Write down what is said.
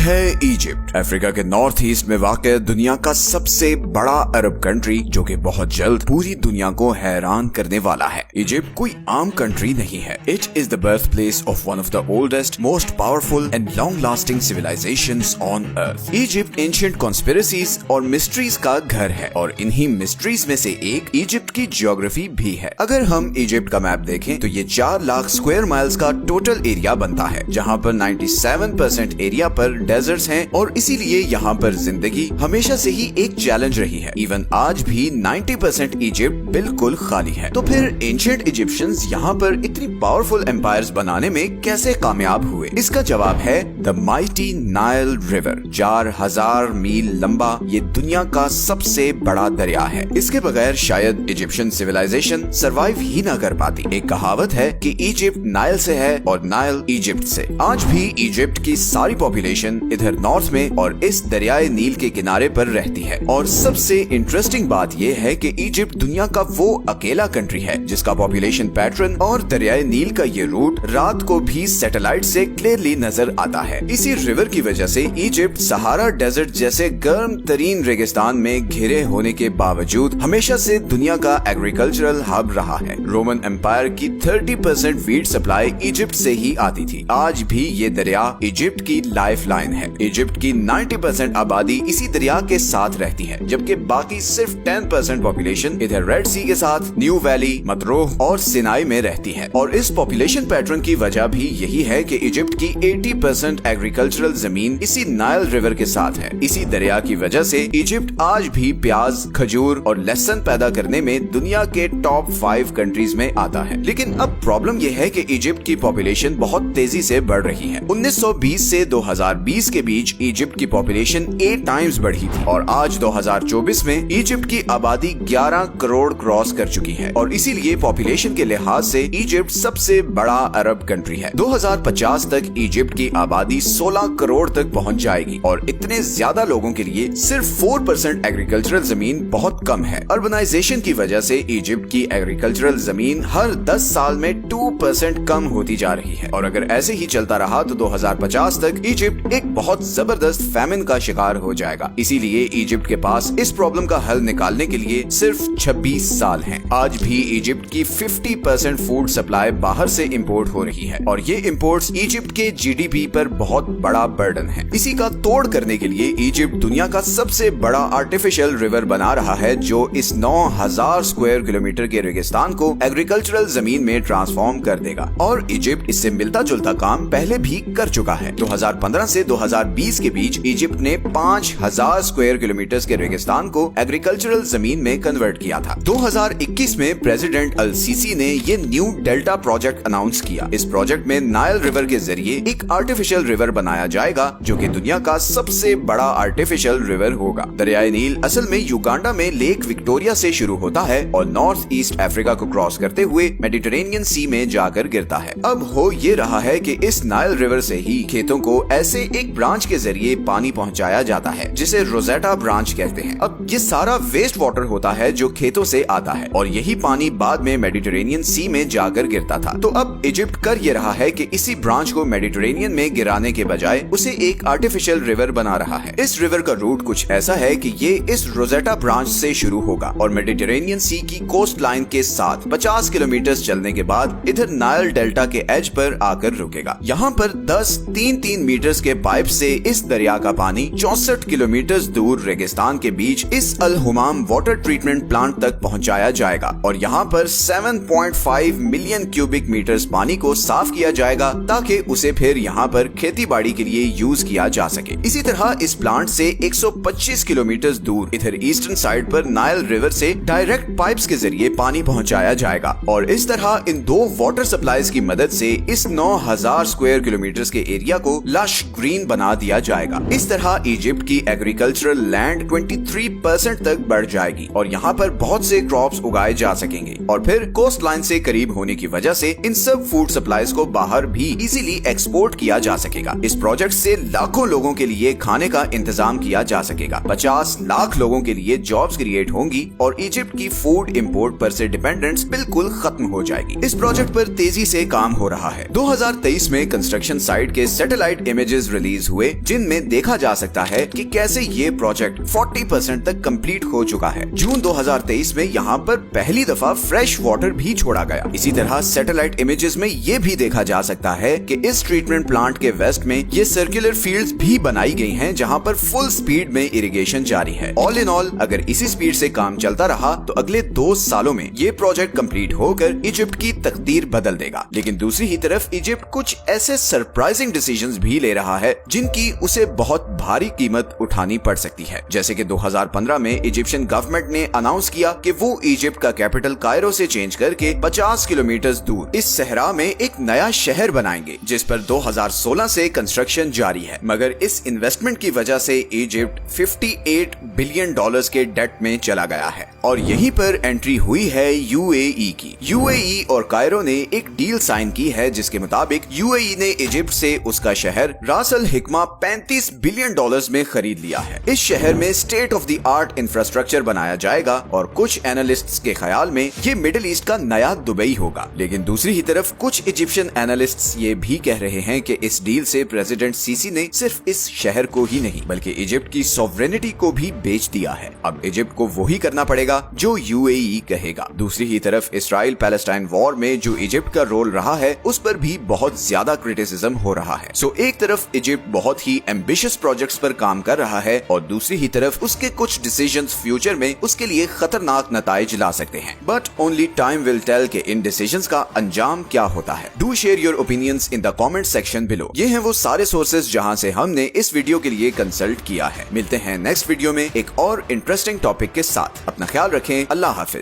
है Egypt, Africa के north east में वाक़ दुनिया का सबसे बड़ा अरब कंट्री जो कि बहुत जल्द पूरी दुनिया को हैरान करने वाला है। इजिप्ट कोई आम कंट्री नहीं है। It is the birthplace of one of the oldest, most powerful and long lasting civilisations on earth. Egypt ancient conspiracies और मिस्ट्रीज का घर है और इन्हीं मिस्ट्रीज में से एक इजिप्ट की ज्योग्राफी भी है। अगर हम इजिप्ट का मैप देखें तो ये 4 लाख स्क्वायर माइल्स का टोटल एरिया बनता है, जहाँ पर 97% एरिया पर डेजर्ट्स हैं और इसीलिए यहाँ पर जिंदगी हमेशा से ही एक चैलेंज रही है। इवन आज भी 90% इजिप्ट बिल्कुल खाली है। तो फिर एंशिएंट इजिप्शियंस यहाँ पर इतनी पावरफुल एम्पायर्स बनाने में कैसे कामयाब हुए? इसका जवाब है द माइटी नाइल रिवर। 4000 मील लंबा ये दुनिया का सबसे बड़ा दरिया है। इसके बगैर शायद इजिप्शियन सिविलाइजेशन सरवाइव ही ना कर पाती। एक कहावत है कि इजिप्ट नाइल से है और नाइल इजिप्ट से। आज भी इजिप्ट की सारी पॉपुलेशन इधर नॉर्थ में और इस दरियाए नील के किनारे पर रहती है। और सबसे इंटरेस्टिंग बात यह है कि इजिप्ट दुनिया का वो अकेला कंट्री है जिसका पॉपुलेशन पैटर्न और दरियाए नील का ये रूट रात को भी सैटेलाइट से क्लियरली नजर आता है। इसी रिवर की वजह से इजिप्ट सहारा डेजर्ट जैसे गर्म तरीन रेगिस्तान में घिरे होने के बावजूद हमेशा से दुनिया का एग्रीकल्चरल हब रहा है। रोमन एम्पायर की 30% वीट सप्लाई इजिप्ट से ही आती थी। आज भी ये दरिया इजिप्ट की लाइफलाइन है। इजिप्ट की 90% आबादी इसी दरिया के साथ रहती है, जबकि बाकी सिर्फ 10% पॉपुलेशन इधर रेड सी के साथ न्यू वैली, मतरोह और सिनाई में रहती है। और इस पॉपुलेशन पैटर्न की वजह भी यही है कि इजिप्ट की 80% एग्रीकल्चरल जमीन इसी नाइल रिवर के साथ है। इसी दरिया की वजह से इजिप्ट आज भी प्याज, खजूर और लहसुन पैदा करने में दुनिया के टॉप 5 कंट्रीज में आता है। लेकिन अब प्रॉब्लम यह है कि इजिप्ट की पॉपुलेशन बहुत तेजी से बढ़ रही है। 1920 से 2020 के बीच इजिप्ट की पॉपुलेशन 8 टाइम्स बढ़ी थी और आज 2024 में इजिप्ट की आबादी 11 करोड़ क्रॉस कर चुकी है। और इसीलिए पॉपुलेशन के लिहाज से इजिप्ट सबसे बड़ा अरब कंट्री है। 2050 तक इजिप्ट की आबादी 16 करोड़ तक पहुंच जाएगी और इतने ज्यादा लोगों के लिए सिर्फ 4% एग्रीकल्चरल जमीन बहुत कम है। अर्बनाइजेशन की वजह से इजिप्ट की एग्रीकल्चरल जमीन हर 10 साल में 2% कम होती जा रही है। और अगर ऐसे ही चलता रहा तो 2050 तक इजिप्ट एक बहुत जबरदस्त फैमिन का शिकार हो जाएगा। इसीलिए इजिप्ट के पास इस प्रॉब्लम का हल निकालने के लिए सिर्फ 26 साल हैं। आज भी इजिप्ट की 50% फूड सप्लाई बाहर से इंपोर्ट हो रही है और ये इंपोर्ट्स इजिप्ट के जीडीपी पर बहुत बड़ा बर्डन है। इसी का तोड़ करने के लिए इजिप्ट दुनिया का सबसे बड़ा आर्टिफिशियल रिवर बना रहा है, जो इस 9000 स्क्वायर किलोमीटर के रेगिस्तान को एग्रीकल्चरल जमीन में ट्रांसफॉर्म कर देगा। और इजिप्ट इससे मिलता जुलता काम पहले भी कर चुका है। 2015 से 2020 के बीच इजिप्ट ने 5000 स्क्वायर किलोमीटर के रेगिस्तान को एग्रीकल्चरल जमीन में कन्वर्ट किया था। 2021 में प्रेसिडेंट अल सीसी ने ये न्यू डेल्टा प्रोजेक्ट अनाउंस किया। इस प्रोजेक्ट में नाइल रिवर के जरिए एक आर्टिफिशियल रिवर बनाया जाएगा जो कि दुनिया का सबसे बड़ा आर्टिफिशियल रिवर होगा। दरियाए नील असल में युगांडा में लेक विक्टोरिया से शुरू होता है और नॉर्थ ईस्ट अफ्रीका को क्रॉस करते हुए मेडिटेरेनियन सी में जाकर गिरता है। अब हो ये रहा है कि इस नाइल रिवर से ही खेतों को ऐसे एक ब्रांच के जरिए पानी पहुंचाया जाता है जिसे रोजेटा ब्रांच कहते हैं। अब ये सारा वेस्ट वाटर होता है जो खेतों से आता है और यही पानी बाद में मेडिटेरेनियन सी में जाकर गिरता था। तो अब इजिप्ट कर ये रहा है कि इसी ब्रांच को मेडिटेरेनियन में गिराने के बजाय उसे एक आर्टिफिशियल रिवर बना रहा है। इस रिवर का रूट कुछ ऐसा है कि ये इस रोजेटा ब्रांच से शुरू होगा और मेडिटेरेनियन सी की कोस्ट लाइन के साथ 50 किलोमीटर चलने के बाद इधर नाइल डेल्टा के एज पर आकर रुकेगा। यहाँ पर 10 3-3 मीटर्स के पाइप से इस दरिया का पानी 64 किलोमीटर दूर रेगिस्तान के बीच इस अल हुमाम वाटर ट्रीटमेंट प्लांट तक पहुँचाया जाएगा और यहाँ पर 7.5 मिलियन क्यूबिक मीटर्स पानी को साफ किया जाएगा ताकि उसे फिर यहाँ पर खेती बाड़ी के लिए यूज किया जा सके। इसी तरह इस प्लांट से 125 किलोमीटर दूर इधर ईस्टर्न साइड पर नाइल रिवर से डायरेक्ट पाइप्स के जरिए पानी पहुँचाया जाएगा और इस तरह इन 2 वाटर सप्लाईज की मदद से इस 9000 स्क्वायर किलोमीटर के एरिया को लश ग्रीन बना दिया जाएगा। इस तरह इजिप्ट की एग्रीकल्चरल लैंड 23% तक बढ़ जाएगी और यहाँ पर बहुत से क्रॉप्स उगाए जा सकेंगे और फिर कोस्ट लाइन से करीब होने की वजह से इन सब फूड सप्लाईज को बाहर भी इजीली एक्सपोर्ट किया जा सकेगा। इस प्रोजेक्ट से लाखों लोगों के लिए खाने का इंतजाम किया जा सकेगा। 50 लाख लोगों के लिए जॉब्स क्रिएट होंगी और इजिप्ट की फूड इंपोर्ट पर से डिपेंडेंस बिल्कुल खत्म हो जाएगी। इस प्रोजेक्ट पर तेजी से काम हो रहा है। 2023 में कंस्ट्रक्शन साइट के सैटेलाइट इमेजेस रिलीज रिलीज हुए जिनमें देखा जा सकता है कि कैसे ये प्रोजेक्ट 40% तक कंप्लीट हो चुका है। जून 2023 में यहाँ पर पहली दफा फ्रेश वाटर भी छोड़ा गया। इसी तरह सैटेलाइट इमेजेस में ये भी देखा जा सकता है कि इस ट्रीटमेंट प्लांट के वेस्ट में ये सर्कुलर फील्ड्स भी बनाई गई हैं जहाँ पर फुल स्पीड में इरिगेशन जारी है। ऑल इन ऑल अगर इसी स्पीड से काम चलता रहा तो अगले 2 सालों में ये प्रोजेक्ट कंप्लीट होकर इजिप्ट की तकदीर बदल देगा। लेकिन दूसरी ही तरफ इजिप्ट कुछ ऐसे सरप्राइजिंग डिसीजंस भी ले रहा है जिनकी उसे बहुत भारी कीमत उठानी पड़ सकती है। जैसे कि 2015 में इजिप्शियन गवर्नमेंट ने अनाउंस किया कि वो इजिप्ट का कैपिटल कायरो से चेंज करके 50 किलोमीटर दूर इस सहरा में एक नया शहर बनाएंगे, जिस पर 2016 से कंस्ट्रक्शन जारी है। मगर इस इन्वेस्टमेंट की वजह से इजिप्ट $58 बिलियन के डेट में चला गया है और यहीं पर एंट्री हुई है यूएई की। यूएई और कायरो ने एक डील साइन की है जिसके मुताबिक यूएई ने इजिप्ट से उसका शहर रास अल हिकमा $35 बिलियन में खरीद लिया है। इस शहर में state of the art infrastructure बनाया जाएगा और कुछ एनालिस्ट्स के ख्याल में ये मिडिल ईस्ट का नया दुबई होगा। लेकिन दूसरी ही तरफ कुछ इजिप्शियन एनालिस्ट्स ये भी कह रहे हैं कि इस डील से प्रेसिडेंट सीसी ने सिर्फ इस शहर को ही नहीं बल्कि इजिप्ट की सॉवरेनिटी को भी बेच दिया है। अब इजिप्ट को वही करना पड़ेगा जो यूएई कहेगा। दूसरी ही तरफ इजराइल पैलेस्टाइन वॉर में जो इजिप्ट का रोल रहा है उस पर भी बहुत ज्यादा क्रिटिसिज्म हो रहा है। सो एक तरफ इजिप्ट बहुत ही एम्बिशियस प्रोजेक्ट्स पर काम कर रहा है और दूसरी ही तरफ उसके कुछ डिसीजंस फ्यूचर में उसके लिए खतरनाक नताइज ला सकते हैं। But only time will tell कि इन डिसीजंस का अंजाम क्या होता है। Do share your opinions in the comment section below. ये हैं वो सारे सोर्सेज जहां से हमने इस वीडियो के लिए कंसल्ट किया है। मिलते हैं नेक्स्ट वीडियो में एक और इंटरेस्टिंग टॉपिक के साथ। अपना ख्याल रखें। अल्लाह हाफिज।